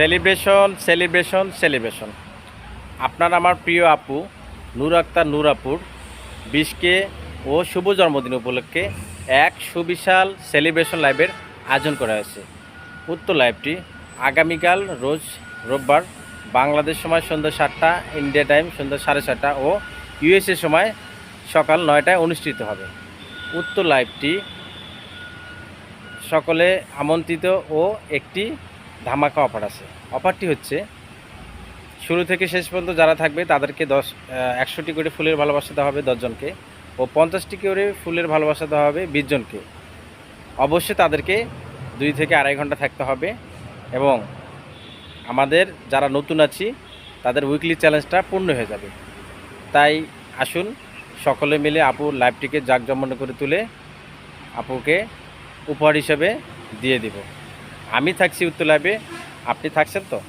Celebration celebration celebration. আপনার আমার প্রিয় আপু নূর আক্তার নূর আপুর 20K ও শুভ জন্মদিন উপলক্ষে এক সুবিশাল সেলিব্রেশন লাইভের আয়োজন করা হয়েছে। উক্ত লাইভটি আগামীকাল রোজ রোববার বাংলাদেশ সময় সন্ধ্যা 7টা, ইন্ডিয়া টাইম সন্ধ্যা 7:30 ও ইউএসএ সময় সকাল 9টায় অনুষ্ঠিত হবে। উক্ত লাইভটি সকলে আমন্ত্রিত ও একটি ধামাকা অফার আছে। অফারটি হচ্ছে শুরু থেকে শেষ পর্যন্ত যারা থাকবে তাদেরকে 100টি করে ফুলের ভালোবাসা দেওয়া হবে 10 জনকে ও 50টি করে ফুলের ভালোবাসা দেওয়া হবে 20 জনকে। অবশ্যই তাদেরকে 2 থেকে আড়াই ঘন্টা থাকতে হবে এবং আমাদের যারা নতুন আছি তাদের উইকলি চ্যালেঞ্জটা পূর্ণ হয়ে যাবে। তাই আসুন সকলে মিলে আপুর লাইভটিকে জাঁকজমক করে তুলে আপুকে উপহার হিসেবে দিয়ে দিব। আমি থাকছি উত্তর লাইভে, আপনি থাকছেন তো?